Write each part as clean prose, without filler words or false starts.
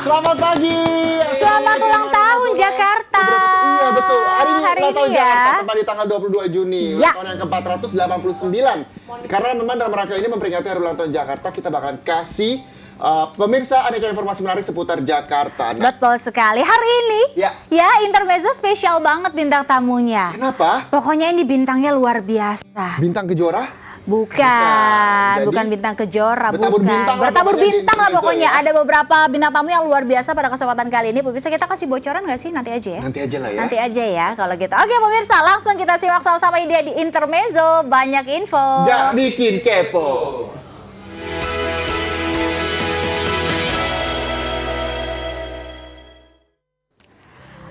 Selamat pagi. Selamat ulang tahun Jakarta. Iya betul. Hari ini ulang tahun ya. Jakarta tepat di tanggal 22 Juni. Ya. Ulang tahun yang ke-489. Karena memang dalam rangka ini memperingati hari ulang tahun Jakarta, kita bakal kasih pemirsa aneka informasi menarik seputar Jakarta. Nah, Betul sekali. Hari ini ya intermezzo spesial banget bintang tamunya. kenapa? Pokoknya ini bintangnya luar biasa. Bintang Kejora? Bukan bintang kejora, bertabur bukan. bintang lah Bertabur pokoknya di bintang lah intermezzo pokoknya. ya. Ada beberapa bintang tamu yang luar biasa pada kesempatan kali ini. Pemirsa, kita kasih bocoran nggak sih? Nanti aja ya. Nanti aja lah ya. Nanti aja ya kalau gitu. Oke pemirsa, langsung kita simak sama-sama dia di intermezzo. Banyak info. Nggak bikin kepo.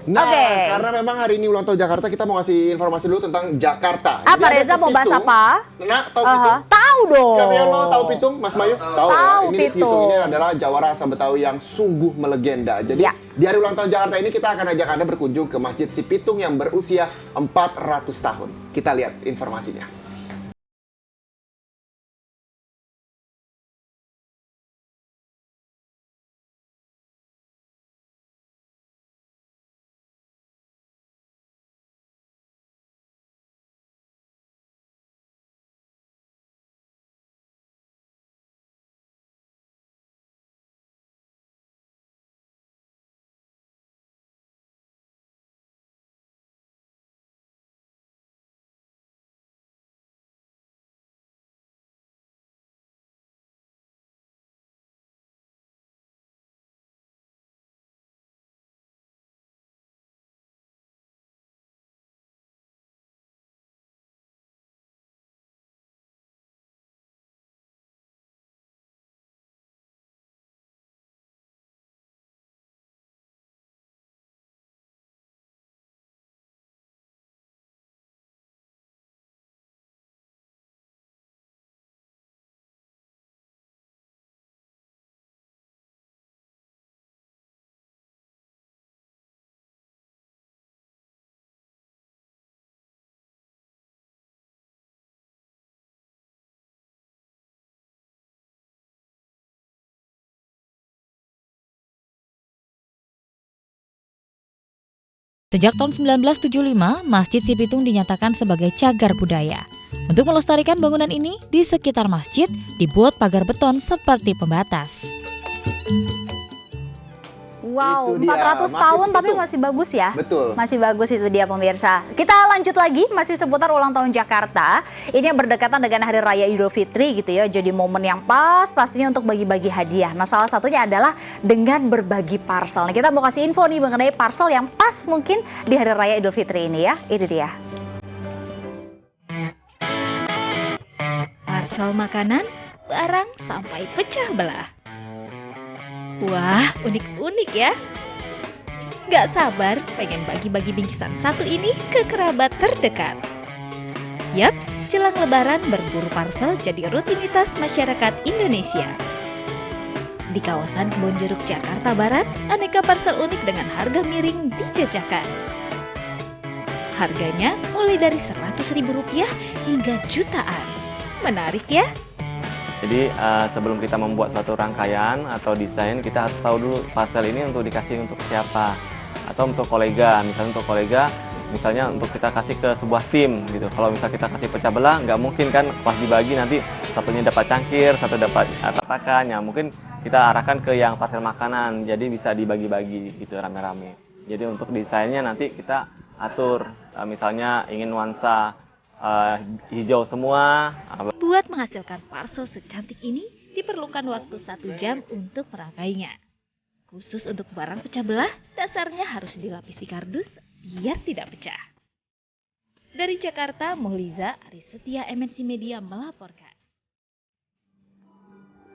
Nah, Oke. karena memang hari ini ulang tahun Jakarta, kita mau ngasih informasi dulu tentang Jakarta. Apa Jadi Reza ada mau bahas Pitung. apa? Nah, tahu Pitung? Tahu dong. Gabriel, lo tahu Pitung, Mas Bayu? Tahu ya? Tahu Ini Pitung. ini adalah Jawara Rasa Betawi yang sungguh melegenda. Jadi Ya. di hari ulang tahun Jakarta ini kita akan ajak Anda berkunjung ke Masjid Si Pitung yang berusia 400 tahun. Kita lihat informasinya. Sejak tahun 1975, Masjid Si Pitung dinyatakan sebagai cagar budaya. Untuk melestarikan bangunan ini, di sekitar masjid dibuat pagar beton seperti pembatas. Wow, Itu dia, 400 Masjid tahun Si tapi Pitung. masih bagus ya. Betul. Masih bagus itu dia pemirsa. Kita lanjut lagi, masih seputar ulang tahun Jakarta. Ini yang berdekatan dengan Hari Raya Idul Fitri gitu ya. Jadi momen yang pas pastinya untuk bagi-bagi hadiah. Nah salah satunya adalah dengan berbagi parcel. Nah kita mau kasih info nih mengenai parcel yang pas mungkin di Hari Raya Idul Fitri ini ya. Ini dia. Parcel makanan, barang sampai pecah belah. Wah, unik-unik ya. Gak sabar pengen bagi-bagi bingkisan satu ini ke kerabat terdekat. Yaps, jelang lebaran berburu parcel jadi rutinitas masyarakat Indonesia. Di kawasan Kebonjeruk, Jakarta Barat, aneka parcel unik dengan harga miring dijajakan. Harganya mulai dari Rp100.000 hingga jutaan. Menarik ya? Jadi sebelum kita membuat suatu rangkaian atau desain, kita harus tahu dulu parcel ini untuk dikasih untuk siapa. Atau untuk kolega, misalnya untuk kolega, misalnya untuk kita kasih ke sebuah tim gitu. Kalau misalnya kita kasih pecah belah, nggak mungkin kan pas dibagi nanti satunya dapat cangkir, satu dapat tatakan. Ya mungkin kita arahkan ke yang parcel makanan, jadi bisa dibagi-bagi gitu rame-rame. Jadi untuk desainnya nanti kita atur, misalnya ingin nuansa hijau semua. Buat menghasilkan parcel secantik ini, diperlukan waktu 1 jam untuk merangkainya. Khusus untuk barang pecah belah, dasarnya harus dilapisi kardus biar tidak pecah. Dari Jakarta, Mohliza Arisetia MNC Media melaporkan.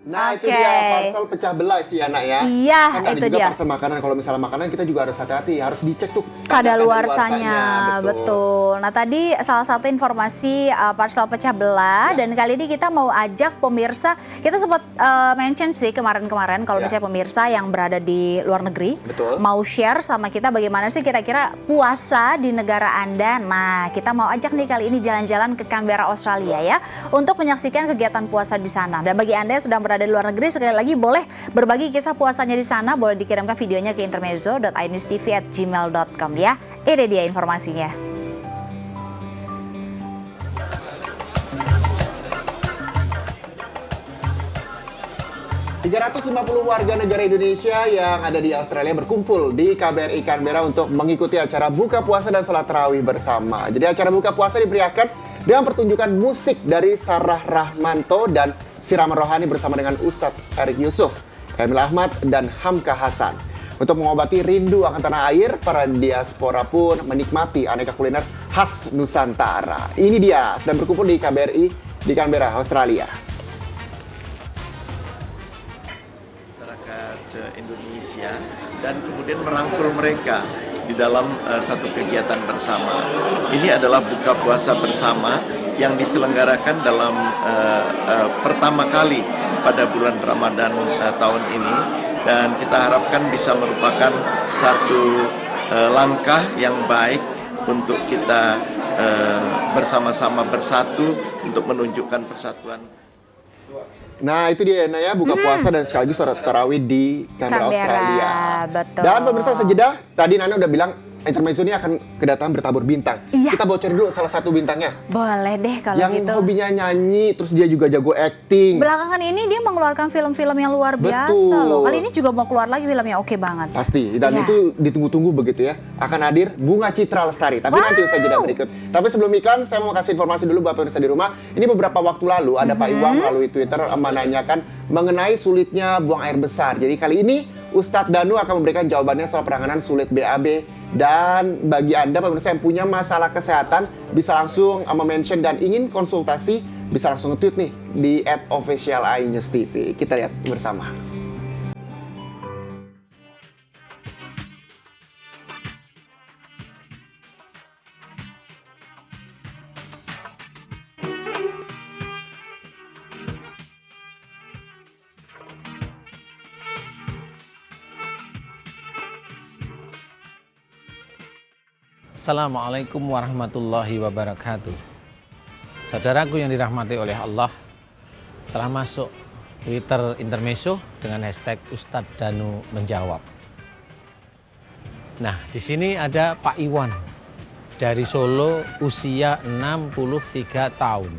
Nah itu Oke. dia parcel pecah belah sih anak ya. Iya, Kan ada itu juga dia. parcel makanan. Kalau misalnya makanan kita juga harus hati-hati, harus dicek tuh Kadaluarsanya, betul. Nah tadi salah satu informasi parcel pecah belah dan kali ini kita mau ajak pemirsa, kita sempat mention sih kemarin-kemarin kalau misalnya pemirsa yang berada di luar negeri mau share sama kita bagaimana sih kira-kira puasa di negara Anda. Nah kita mau ajak nih kali ini jalan-jalan ke Canberra, Australia ya untuk menyaksikan kegiatan puasa di sana. Dan bagi Anda yang sedang berada berada di luar negeri, sekali lagi boleh berbagi kisah puasanya di sana, boleh dikirimkan videonya ke intermezzo.inustv@gmail.com ya. Ini dia informasinya. 350 warga negara Indonesia yang ada di Australia berkumpul di KBRI Canberra untuk mengikuti acara buka puasa dan sholat tarawih bersama. Jadi acara buka puasa diberiakan dengan pertunjukan musik dari Sarah Rahmanto dan siraman rohani bersama dengan Ustadz Erik Yusuf, Emil Ahmad, dan Hamka Hasan. Untuk mengobati rindu akan tanah air, para diaspora pun menikmati aneka kuliner khas Nusantara. Ini dia, sedang berkumpul di KBRI di Canberra, Australia. Indonesia dan kemudian merangkul mereka di dalam satu kegiatan bersama. Ini adalah buka puasa bersama yang diselenggarakan dalam pertama kali pada bulan Ramadan tahun ini, dan kita harapkan bisa merupakan satu langkah yang baik untuk kita bersama-sama bersatu untuk menunjukkan persatuan. Nah itu dia ya, buka puasa dan sekaligus sholat tarawih di Canberra, Australia. Betul. Dan pemirsa sejedah, tadi Nana udah bilang intermezzo ini akan kedatangan bertabur bintang. Iya. Kita bocorin dulu salah satu bintangnya. Boleh deh kalau yang gitu. Yang hobinya nyanyi, terus dia juga jago acting. Belakangan ini dia mengeluarkan film-film yang luar biasa loh. Kali ini juga mau keluar lagi film yang oke banget. Pasti, dan itu ditunggu-tunggu begitu ya. Akan hadir Bunga Citra Lestari. Tapi nanti usai jeda berikut. Tapi sebelum iklan, saya mau kasih informasi dulu buat pemirsa di rumah. Ini beberapa waktu lalu ada Pak Iwan melalui Twitter menanyakan mengenai sulitnya buang air besar. Jadi kali ini Ustadz Danu akan memberikan jawabannya soal penanganan sulit BAB. Dan bagi Anda pemirsa yang punya masalah kesehatan, bisa langsung mention dan ingin konsultasi, bisa langsung nge-tweet nih di @official_iNewsTV. Kita lihat bersama. Assalamualaikum warahmatullahi wabarakatuh. Saudaraku yang dirahmati oleh Allah, telah masuk Twitter Intermezzo dengan hashtag Ustadz Danu menjawab. Nah, di sini ada Pak Iwan dari Solo, usia 63 tahun.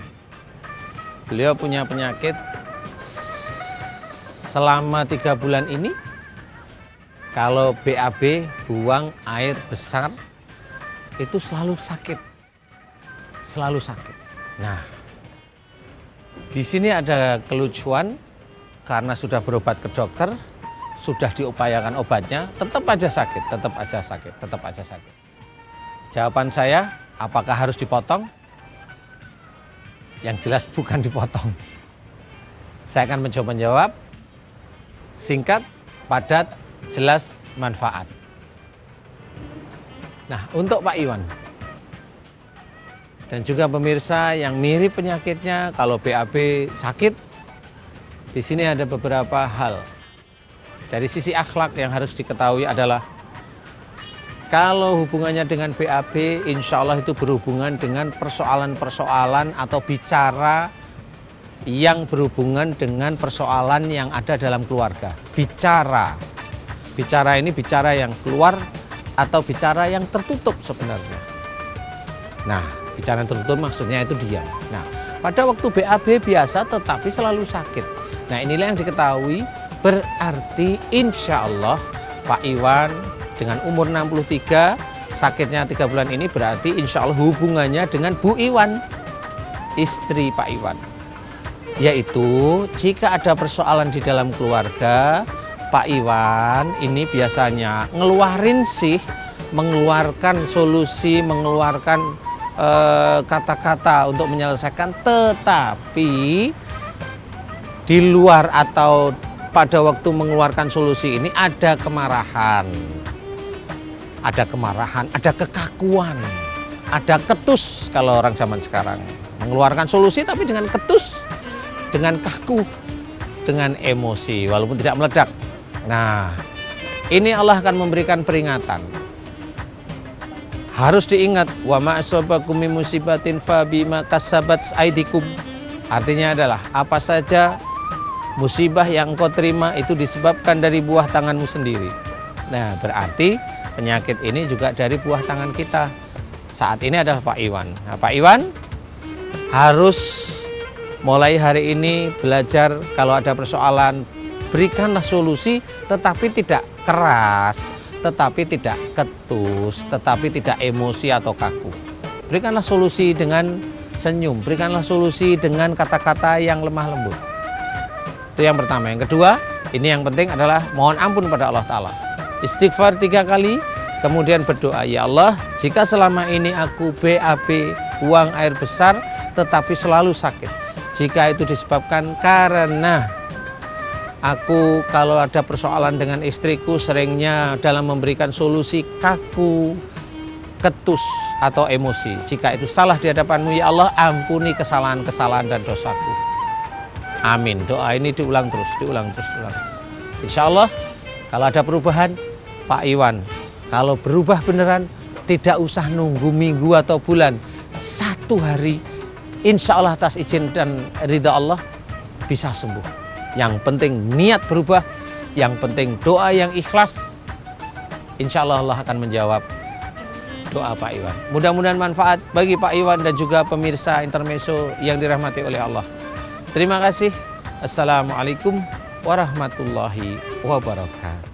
Beliau punya penyakit selama 3 bulan ini. Kalau BAB, buang air besar, itu selalu sakit. Nah, di sini ada kelucuan karena sudah berobat ke dokter, sudah diupayakan obatnya, tetap aja sakit. Jawaban saya, apakah harus dipotong? Yang jelas bukan dipotong. Saya akan mencoba menjawab singkat, padat, jelas, manfaat. Nah, untuk Pak Iwan dan juga pemirsa yang mirip penyakitnya, kalau BAB sakit, di sini ada beberapa hal. Dari sisi akhlak yang harus diketahui adalah kalau hubungannya dengan BAB, insya Allah itu berhubungan dengan persoalan-persoalan atau bicara yang berhubungan dengan persoalan yang ada dalam keluarga. Bicara ini bicara yang keluar atau bicara yang tertutup sebenarnya. Nah, bicara yang tertutup maksudnya itu diam. Nah, pada waktu BAB biasa tetapi selalu sakit. Nah, inilah yang diketahui, berarti insya Allah Pak Iwan dengan umur 63, sakitnya 3 bulan ini, berarti insya Allah hubungannya dengan Bu Iwan, istri Pak Iwan. Yaitu jika ada persoalan di dalam keluarga, Pak Iwan ini biasanya mengeluarkan solusi, mengeluarkan kata-kata untuk menyelesaikan, tetapi di luar atau pada waktu mengeluarkan solusi ini ada kemarahan, ada kekakuan, ada ketus kalau orang zaman sekarang. Mengeluarkan solusi tapi dengan ketus, dengan kaku, dengan emosi walaupun tidak meledak. Nah, ini Allah akan memberikan peringatan. Harus diingat, wa ma asabakum min musibatin fa bima kasabat aydikum. Artinya adalah apa saja musibah yang engkau terima itu disebabkan dari buah tanganmu sendiri. Nah, berarti penyakit ini juga dari buah tangan kita. Saat ini adalah Pak Iwan. Nah, Pak Iwan harus mulai hari ini belajar kalau ada persoalan, berikanlah solusi, tetapi tidak keras, tetapi tidak ketus, tetapi tidak emosi atau kaku. Berikanlah solusi dengan senyum, berikanlah solusi dengan kata-kata yang lemah lembut. Itu yang pertama. Yang kedua, ini yang penting adalah mohon ampun pada Allah Ta'ala. Istighfar 3 kali, kemudian berdoa, ya Allah, jika selama ini aku BAB, buang air besar, tetapi selalu sakit. Jika itu disebabkan karena aku kalau ada persoalan dengan istriku seringnya dalam memberikan solusi kaku, ketus, atau emosi. Jika itu salah di hadapanmu, ya Allah, ampuni kesalahan-kesalahan dan dosaku. Amin. Doa ini diulang terus, diulang terus. Insya Allah, kalau ada perubahan, Pak Iwan, kalau berubah beneran, tidak usah nunggu minggu atau bulan. 1 hari, insya Allah atas izin dan ridha Allah, bisa sembuh. Yang penting niat berubah, yang penting doa yang ikhlas. Insya Allah Allah akan menjawab doa Pak Iwan. Mudah-mudahan manfaat bagi Pak Iwan dan juga pemirsa Intermezzo yang dirahmati oleh Allah. Terima kasih. Assalamualaikum warahmatullahi wabarakatuh.